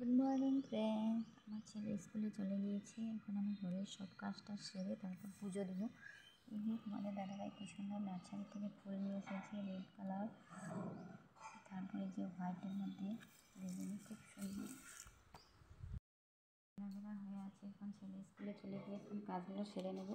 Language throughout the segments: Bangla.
Good morning friend. আমার ছেলে স্কুলে চলে গিয়েছে। এখন আমি ঘরের সব কাজটা সেরে তারপর পুজো দেবো। এই যে তোমাদের দাদাভাই কি সুন্দর নার্সারি থেকে ফুল নিয়ে এসেছে, রেড কালার, তারপরে যে হোয়াইটের মধ্যে বেগুনি, খুব সুন্দর ঘোরাঘোরা হয়ে আছে। এখন ছেলে স্কুলে চলে গিয়ে এখন কাজগুলো সেরে নেব।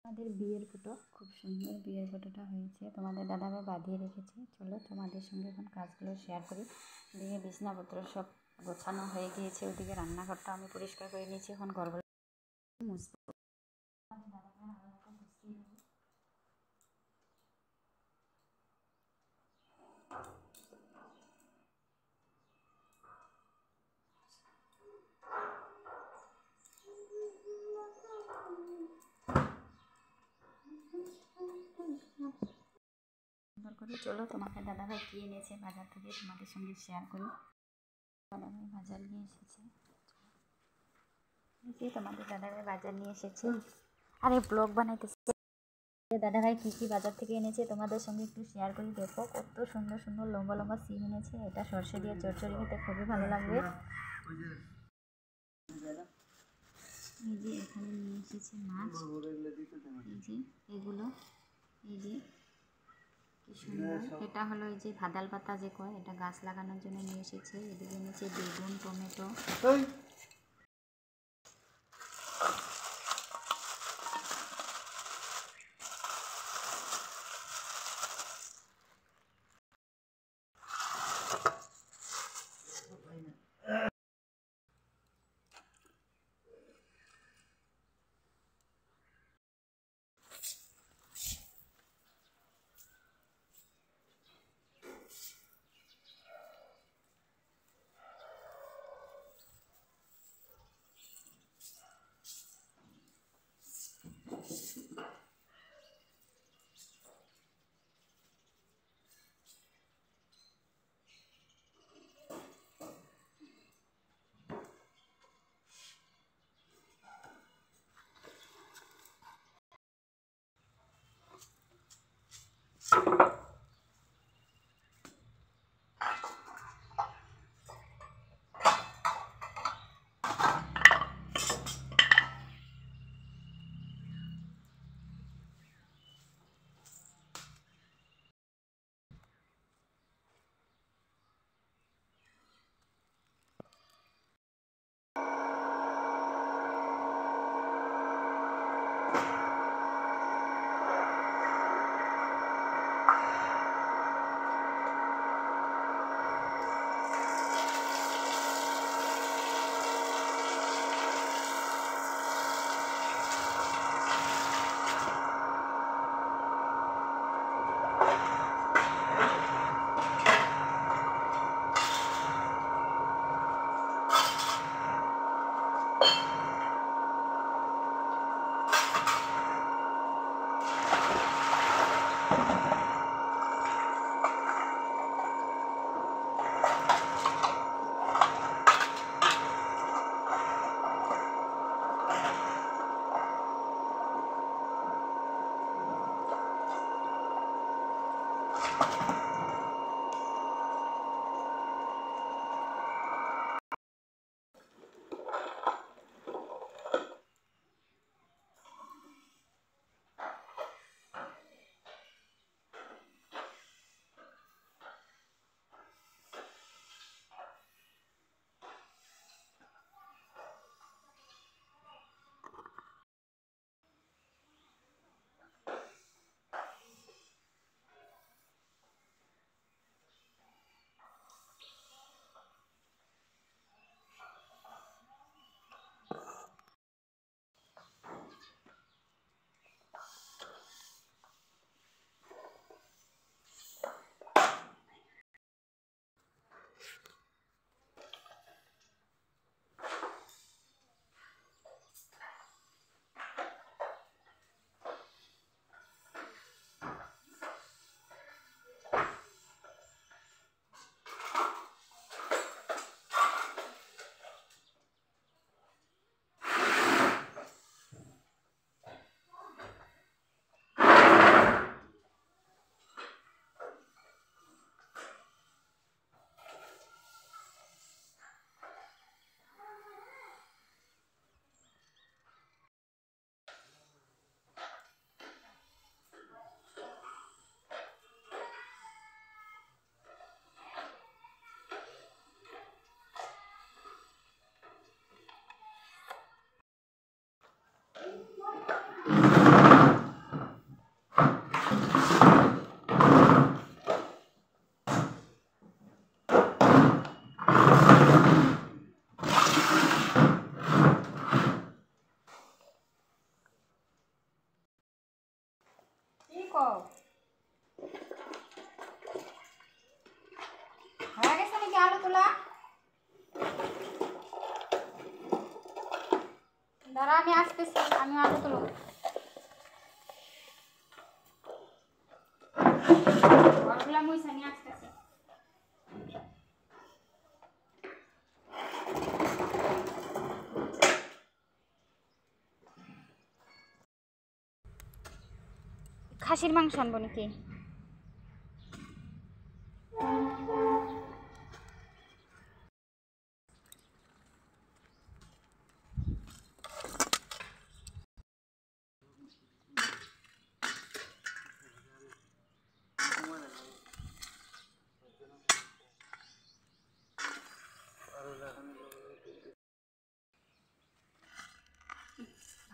আমাদের বিয়ের ফটো, খুব সুন্দর বিয়ের ফটোটা হয়েছে। তোমাদের দাদাভাই বাঁধিয়ে রেখেছে। চলো তোমাদের সঙ্গে এখন কাজগুলো শেয়ার করি। এদিকে বিছনাপত্র সব গোছানো হয়ে গিয়েছে, ওদিকে রান্নাঘরটা আমি পরিষ্কার করে নিয়েছি। এখন ঘরগুলো মুছবো। দাদাভাই হালকা গুছিয়ে নেবো। সুন্দর করে চলো তোমাদের দাদাভাই কি এনেছে বাজার থেকে তোমাদের সঙ্গে শেয়ার করি। দাদাভাই বাজার নিয়ে এসেছে। তোমাদের দাদাভাই বাজার নিয়ে এসেছে। আরে ব্লগ বানাইতেছে। দাদাভাই কী কী বাজার থেকে এনেছে তোমাদের সঙ্গে একটু শেয়ার করি। দেখো কত সুন্দর সুন্দর লম্বা লম্বা সিম এনেছে। এটা সর্ষে দিয়ে চচ্চড়ি খেতে খুবই ভালো লাগবে। এই যে এখানে নিয়ে এসেছে মাছ, এই যে এগুলো, এই যে কি সুন্দর। এটা হলো এই যে ভাদাল পাতা যে কয়, এটা গাছ লাগানোর জন্য নিয়ে এসেছে। এদিকে এনেছে বেগুন, টমেটো। দাঁড়া, আমি আসতেছি, আমি আলু তুলো। ঘরগুলা মুইছে, আমি আসতেছি। খাসির মাংস আনবো নাকি?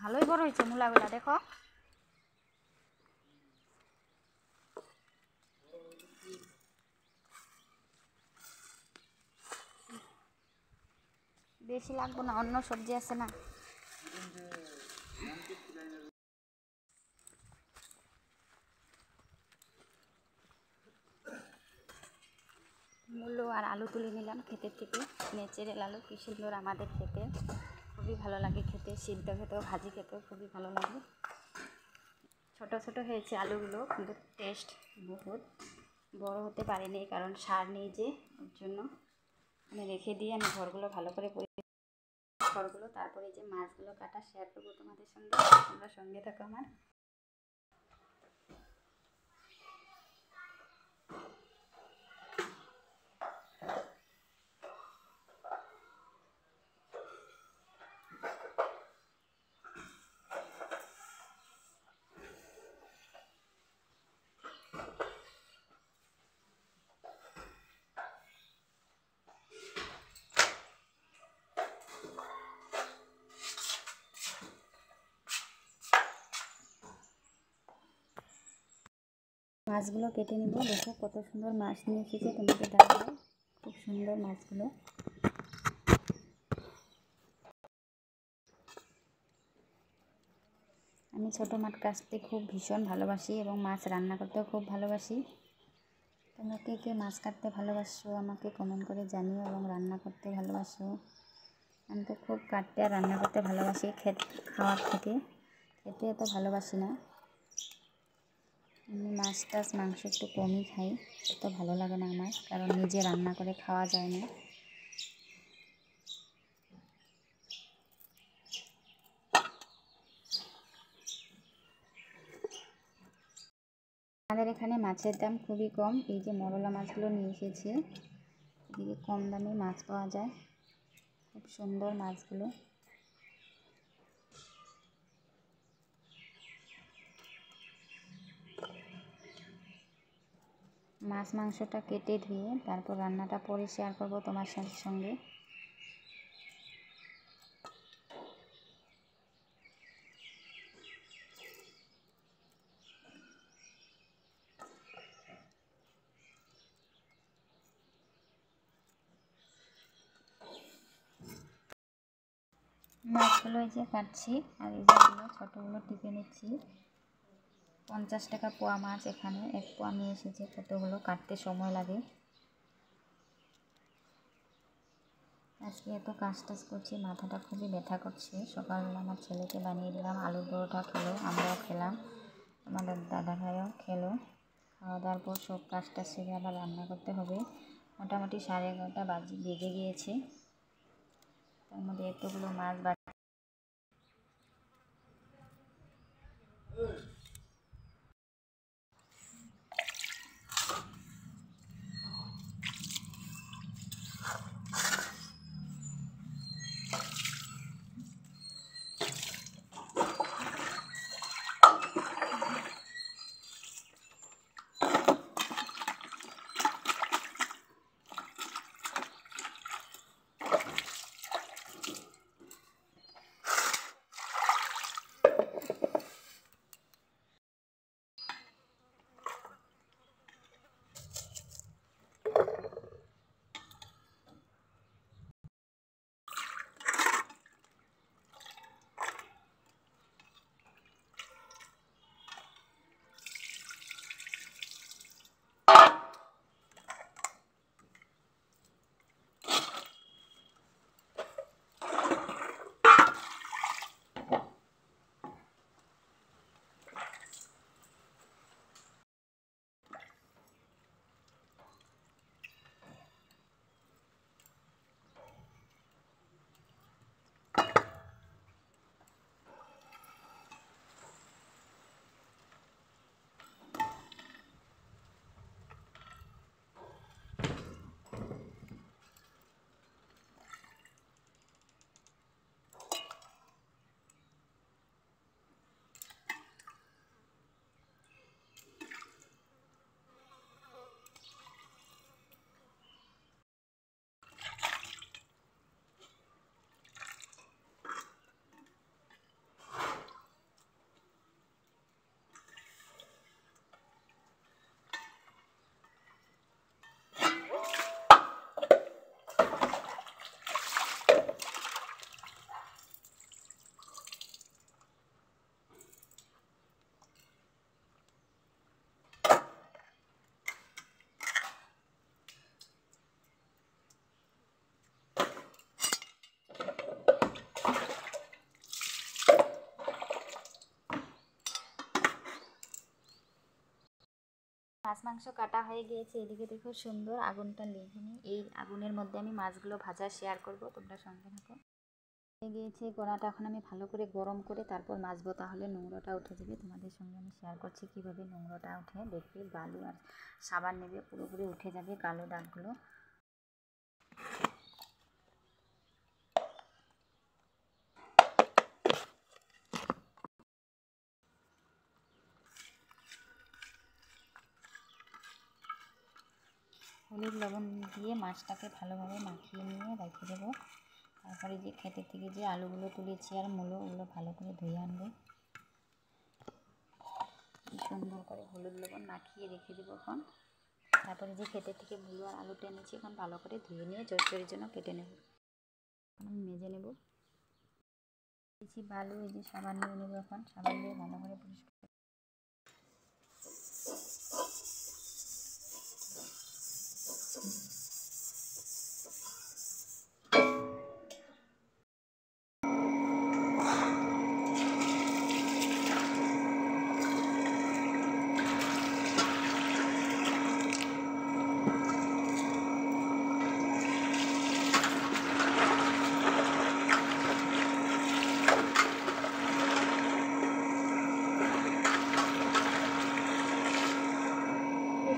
ভালোই বড় হয়েছে মূলাগুলা, দেখো। বেশি লাগবো না, অন্য সবজি আছে না। মূলো আর আলু তুলে নিলাম ক্ষেতের থেকে, নেচারেল আলু, কি সুন্দর আমাদের খেতে, খুবই ভালো লাগে খেতে, সিদ্ধ খেতেও ভাজি খেতেও খুবই ভালো লাগে। ছোট ছোট হয়েছে আলুগুলো, কিন্তু টেস্ট বহুত। বড় হতে পারিনি কারণ সার নেই যে, ওর জন্য আমি রেখে দিয়ে আমি ঘরগুলো ভালো করে ঘরগুলো, তারপরে যে মাছগুলো কাটা শেয়ার করবো তোমাদের সঙ্গে, তোমরা সঙ্গে থাকো আমার। মাছগুলো কেটে নিব। দেখো কত সুন্দর মাছ নিয়ে এসেছে, তোমাকে দেখাবো, খুব সুন্দর মাছগুলো। আমি ছোটো মাছ কাটতে খুব ভীষণ ভালোবাসি এবং মাছ রান্না করতেও খুব ভালোবাসি। তোমরা কে কে মাছ কাটতে ভালোবাসো আমাকে কমেন্ট করে জানিও, এবং রান্না করতে ভালোবাসো। আমি তো খুব কাটতে আর রান্না করতে ভালোবাসি, খাওয়ার থেকে খেতে এত ভালোবাসি না। আমি মাছ টাছ মাংস একটু কমই খাই, এত ভালো লাগে না আমার, কারণ নিজে রান্না করে খাওয়া যায় না। আমাদের এখানে মাছের দাম খুবই কম। এই যে মরলা মাছগুলো নিয়ে এসেছে, এদিকে কম দামে মাছ পাওয়া যায়, খুব সুন্দর মাছগুলো। মাছ মাংসটা কেটে ধুয়ে তারপর রান্নাটা পরে শেয়ার করবো তোমার সঙ্গে। মাছগুলো এই যে কাটছি, আর এই যেগুলো ছোটোগুলো টিপে নিচ্ছি। 50 টাকা পোয়া মাছ, এখানে 1 পোয়া নিয়ে এসেছে। কতগুলো কাটতে সময় লাগে। আজকে এত কাজ টাজ করছি, মাথাটা খুবই ব্যথা করছে। সকালবেলা আমার ছেলেকে বানিয়ে দিলাম, আলুর পরোটা খেলো, আমরাও খেলাম, আমাদের দাদা ভাইও খেলো। খাওয়া দাওয়ার পর সব কাজ টাজ সেরে আবার রান্না করতে হবে। মোটামুটি 11:30 বেজে গিয়েছে। তার মধ্যে এতগুলো মাছ মাছ মাংস কাটা হয়ে গিয়েছে। এদিকে দেখো সুন্দর আগুনটা লেগে নিই, এই আগুনের মধ্যে আমি মাছগুলো ভাজা শেয়ার করব, তোমরা সঙ্গে থাকো। হয়ে গিয়েছে কড়াটা, এখন আমি ভালো করে গরম করে তারপর মাছবো, তাহলে নোংরাটা উঠে যাবে। তোমাদের সঙ্গে আমি শেয়ার করছি কীভাবে নোংরাটা উঠে। দেখবে বালু আর সাবান নেবে, পুরোপুরি উঠে যাবে কালো দাগগুলো। হলুদ লবণ দিয়ে মাছটাকে ভালোভাবে মাখিয়ে নিয়ে রেখে দেবো। তারপরে যে ক্ষেতের থেকে যে আলুগুলো তুলেছি আর মূলো, ওগুলো ভালো করে ধুয়ে আনবে। সুন্দর করে হলুদ লবণ মাখিয়ে রেখে দেবো এখন। তারপরে যে ক্ষেতের থেকে মূলো আর আলুটা এনেছি এখন ভালো করে ধুয়ে নিয়ে চচ্চড়ির জন্য কেটে নেব। এখন আমি মেজে নেব। দিয়েছি বালু, এই যে সাবান নিয়ে নেবো এখন, সাবান দিয়ে ভালো করে পরিষ্কার।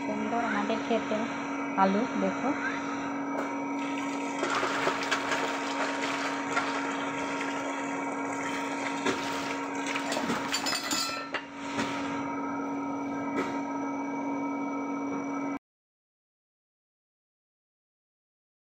সুন্দর আমাদের খেতে আলু দেখো।